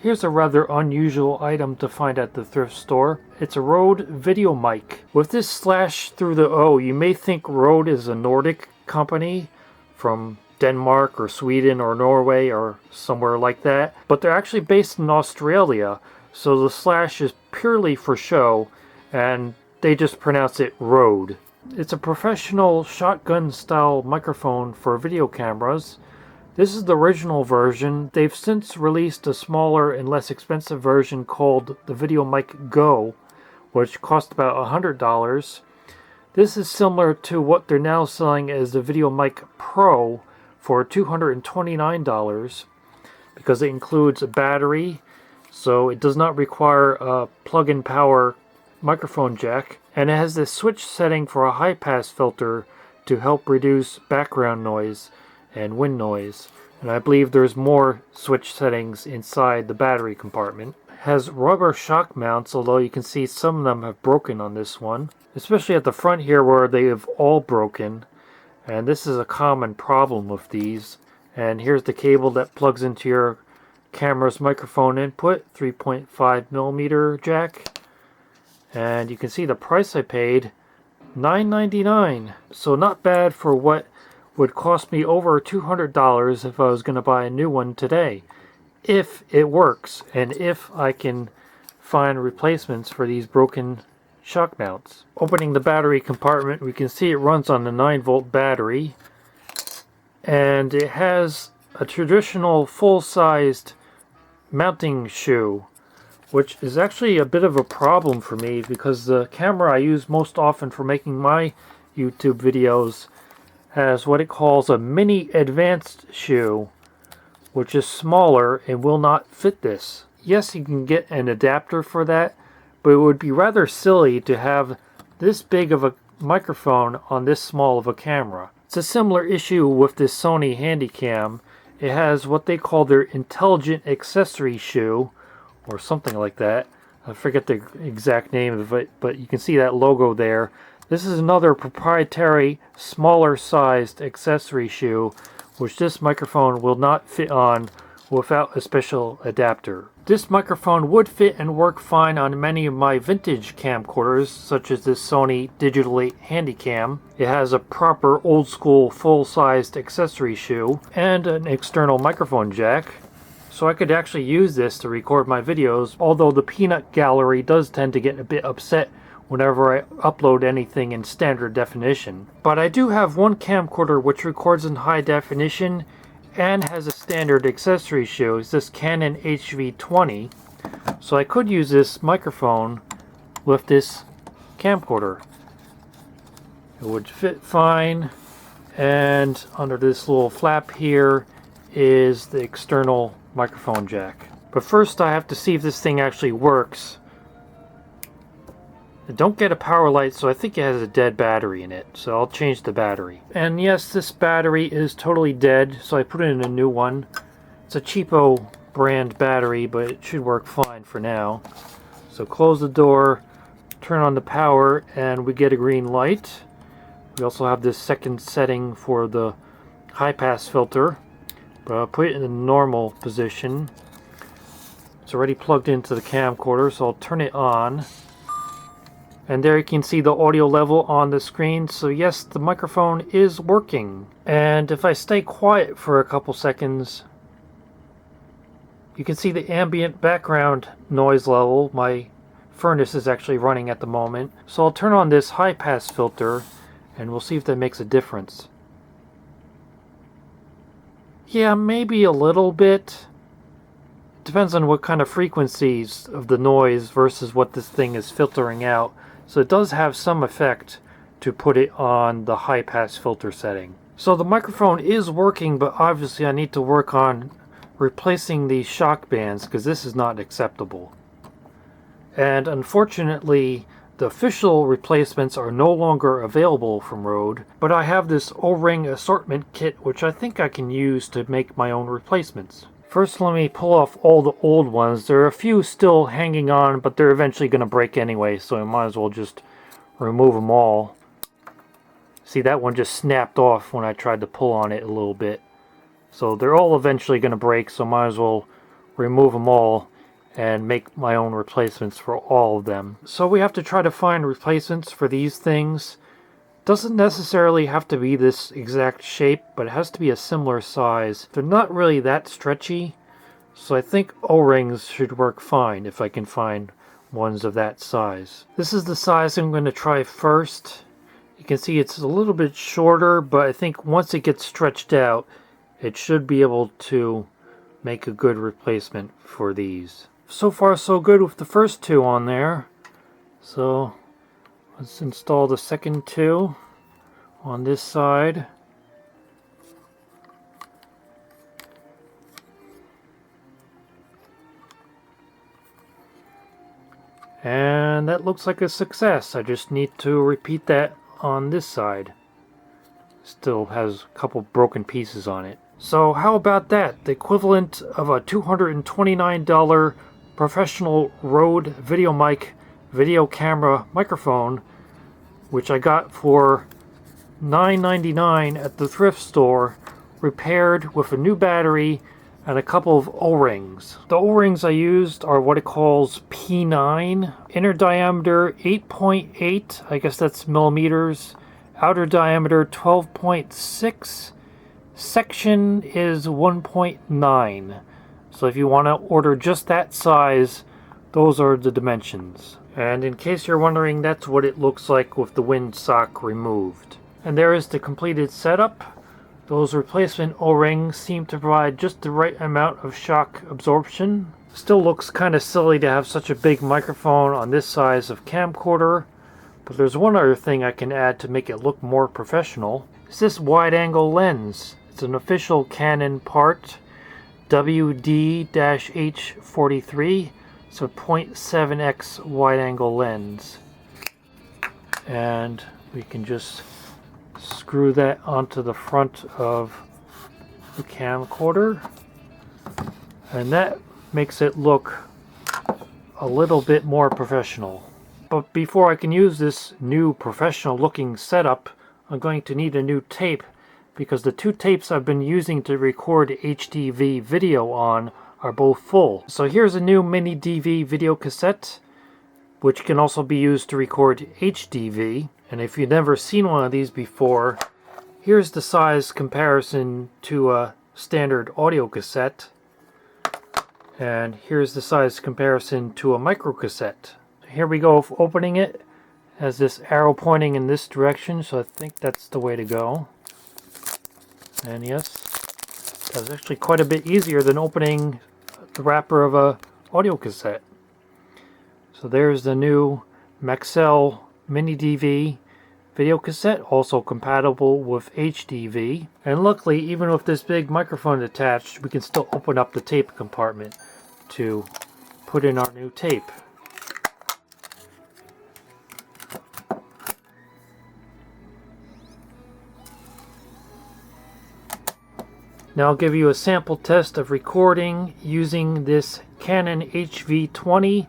Here's a rather unusual item to find at the thrift store. It's a Rode video mic. With this slash through the O, you may think Rode is a Nordic company from Denmark or Sweden or Norway or somewhere like that, but they're actually based in Australia, so the slash is purely for show, and they just pronounce it Rode. It's a professional shotgun style microphone for video cameras. This is the original version. They've since released a smaller and less expensive version called the VideoMic Go, which cost about $100. This is similar to what they're now selling as the VideoMic Pro for $229 because it includes a battery, so it does not require a plug-in power microphone jack, and it has this switch setting for a high-pass filter to help reduce background noise and wind noise, and I believe there's more switch settings inside the battery compartment. It has rubber shock mounts, although you can see some of them have broken on this one, especially at the front here where they have all broken, and this is a common problem with these. And here's the cable that plugs into your camera's microphone input, 3.5mm jack, and you can see the price I paid, $9.99, so not bad for what would cost me over $200 if I was going to buy a new one today, if it works and if I can find replacements for these broken shock mounts. Opening the battery compartment, we can see it runs on the 9-volt battery, and it has a traditional full-sized mounting shoe, which is actually a bit of a problem for me because the camera I use most often for making my YouTube videos has what it calls a mini advanced shoe, which is smaller and will not fit this. Yes, you can get an adapter for that, but it would be rather silly to have this big of a microphone on this small of a camera. It's a similar issue with this Sony Handycam. It has what they call their intelligent accessory shoe, or something like that. I forget the exact name of it, but you can see that logo there. This is another proprietary, smaller sized accessory shoe, which this microphone will not fit on without a special adapter. This microphone would fit and work fine on many of my vintage camcorders, such as this Sony Digital 8 Handycam. It has a proper old school full-sized accessory shoe and an external microphone jack, so I could actually use this to record my videos, although the peanut gallery does tend to get a bit upset whenever I upload anything in standard definition. But I do have one camcorder which records in high definition and has a standard accessory shoe. It's this Canon HV20, so I could use this microphone with this camcorder. It would fit fine, and under this little flap here is the external microphone jack. But first I have to see if this thing actually works. I don't get a power light, so I think it has a dead battery in it, so I'll change the battery. And yes, this battery is totally dead, so I put in a new one. It's a cheapo brand battery, but it should work fine for now. So close the door, turn on the power, and we get a green light. We also have this second setting for the high pass filter, but I'll put it in the normal position. It's already plugged into the camcorder, so I'll turn it on. And there you can see the audio level on the screen. So yes, the microphone is working. And if I stay quiet for a couple seconds, you can see the ambient background noise level. My furnace is actually running at the moment. So I'll turn on this high pass filter and we'll see if that makes a difference. Yeah, maybe a little bit. Depends on what kind of frequencies of the noise versus what this thing is filtering out. So it does have some effect to put it on the high pass filter setting. So the microphone is working, but obviously I need to work on replacing these shock bands because this is not acceptable. And unfortunately, the official replacements are no longer available from Rode, but I have this O-ring assortment kit which I think I can use to make my own replacements. First, let me pull off all the old ones. There are a few still hanging on, but they're eventually going to break anyway, so I might as well just remove them all. See, that one just snapped off when I tried to pull on it a little bit. So they're all eventually going to break, so might as well remove them all and make my own replacements for all of them. So we have to try to find replacements for these things. Doesn't necessarily have to be this exact shape, but it has to be a similar size. They're not really that stretchy, so I think O-rings should work fine if I can find ones of that size. This is the size I'm going to try first. You can see it's a little bit shorter, but I think once it gets stretched out, it should be able to make a good replacement for these. So far so good with the first two on there. So let's install the second two on this side. And that looks like a success. I just need to repeat that on this side. Still has a couple broken pieces on it. So how about that? The equivalent of a $229 professional Rode VideoMic video camera microphone, which I got for $9.99 at the thrift store, repaired with a new battery and a couple of O-rings. The O-rings I used are what it calls P9. Inner diameter 8.8, I guess that's millimeters. Outer diameter 12.6. Section is 1.9. So if you want to order just that size, those are the dimensions. And in case you're wondering, that's what it looks like with the windsock removed. And there is the completed setup. Those replacement O-rings seem to provide just the right amount of shock absorption. Still looks kind of silly to have such a big microphone on this size of camcorder. But there's one other thing I can add to make it look more professional. It's this wide-angle lens. It's an official Canon part, WD-H43. It's a 0.7x wide-angle lens. And we can just screw that onto the front of the camcorder, and that makes it look a little bit more professional. But before I can use this new professional looking setup, I'm going to need a new tape, because the two tapes I've been using to record HDV video on are both full. So here's a new mini DV video cassette, which can also be used to record HDV. And if you've never seen one of these before, here's the size comparison to a standard audio cassette. And here's the size comparison to a micro cassette. Here we go, opening it. It has this arrow pointing in this direction, so I think that's the way to go. And yes, that's actually quite a bit easier than opening the wrapper of a audio cassette. So there's the new Maxell Mini DV video cassette, also compatible with HDV. And luckily, even with this big microphone attached, we can still open up the tape compartment to put in our new tape. Now I'll give you a sample test of recording using this Canon HV20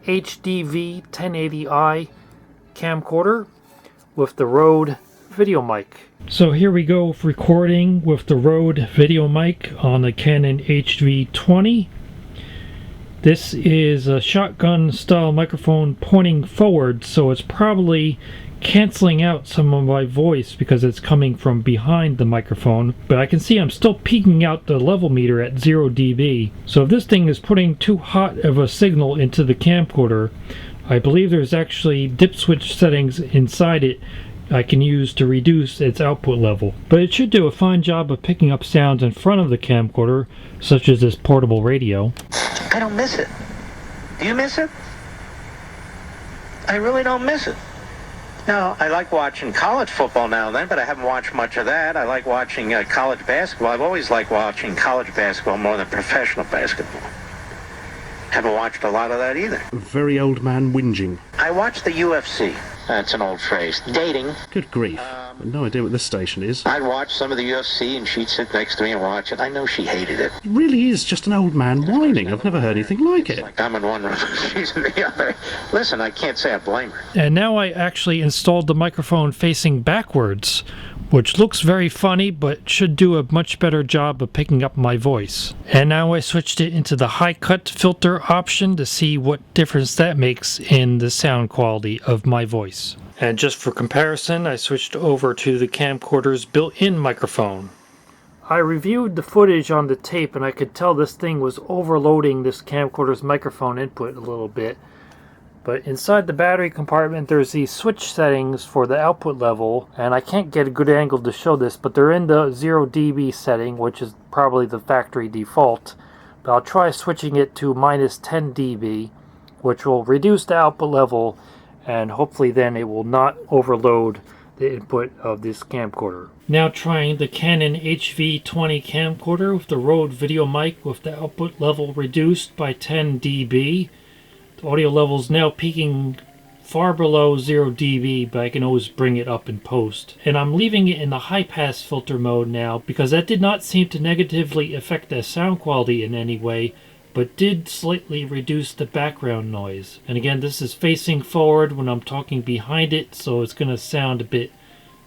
HDV 1080i camcorder with the Rode VideoMic. So here we go with recording with the Rode VideoMic on the Canon HV20. This is a shotgun style microphone pointing forward, so it's probably canceling out some of my voice because it's coming from behind the microphone, but I can see I'm still peaking out the level meter at 0 dB. So if this thing is putting too hot of a signal into the camcorder, I believe there's actually dip switch settings inside it I can use to reduce its output level. But it should do a fine job of picking up sounds in front of the camcorder, such as this portable radio. I don't miss it. Do you miss it? I really don't miss it. No, I like watching college football now and then, but I haven't watched much of that. I like watching college basketball. I've always liked watching college basketball more than professional basketball. Haven't watched a lot of that either. Very old man whinging. I watch the UFC. That's an old phrase. Dating. Good grief. No idea what this station is. I'd watch some of the UFC and she'd sit next to me and watch it. I know she hated it. It really is just an old man whining. I've never heard anything like it. Like I'm in one room, she's in the other. Listen, I can't say I blame her. And now I actually installed the microphone facing backwards, which looks very funny, but should do a much better job of picking up my voice. And now I switched it into the high cut filter option to see what difference that makes in the sound quality of my voice. And just for comparison, I switched over to the camcorder's built-in microphone. I reviewed the footage on the tape and I could tell this thing was overloading this camcorder's microphone input a little bit. But inside the battery compartment there's these switch settings for the output level, and I can't get a good angle to show this, but they're in the 0 dB setting, which is probably the factory default. But I'll try switching it to minus 10 dB, which will reduce the output level, and hopefully then it will not overload the input of this camcorder. Now trying the Canon HV20 camcorder with the Rode VideoMic with the output level reduced by 10 dB. The audio level is now peaking far below 0 dB, but I can always bring it up in post. And I'm leaving it in the high pass filter mode now because that did not seem to negatively affect the sound quality in any way, but did slightly reduce the background noise. And again, this is facing forward when I'm talking behind it, so it's going to sound a bit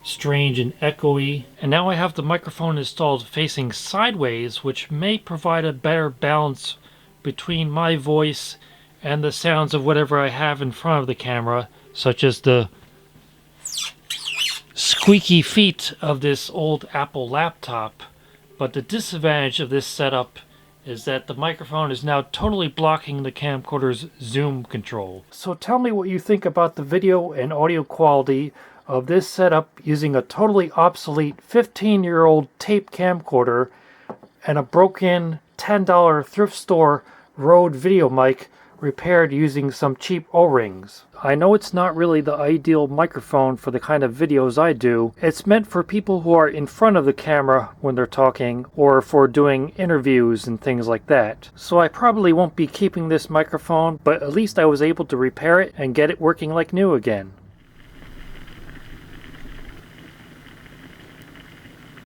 strange and echoey. And now I have the microphone installed facing sideways, which may provide a better balance between my voice and the sounds of whatever I have in front of the camera, such as the squeaky feet of this old Apple laptop. But the disadvantage of this setup is that the microphone is now totally blocking the camcorder's zoom control. So tell me what you think about the video and audio quality of this setup using a totally obsolete 15-year-old tape camcorder and a broken $10 thrift store Rode VideoMic repaired using some cheap O-rings. I know it's not really the ideal microphone for the kind of videos I do. It's meant for people who are in front of the camera when they're talking, or for doing interviews and things like that. So I probably won't be keeping this microphone, but at least I was able to repair it and get it working like new again.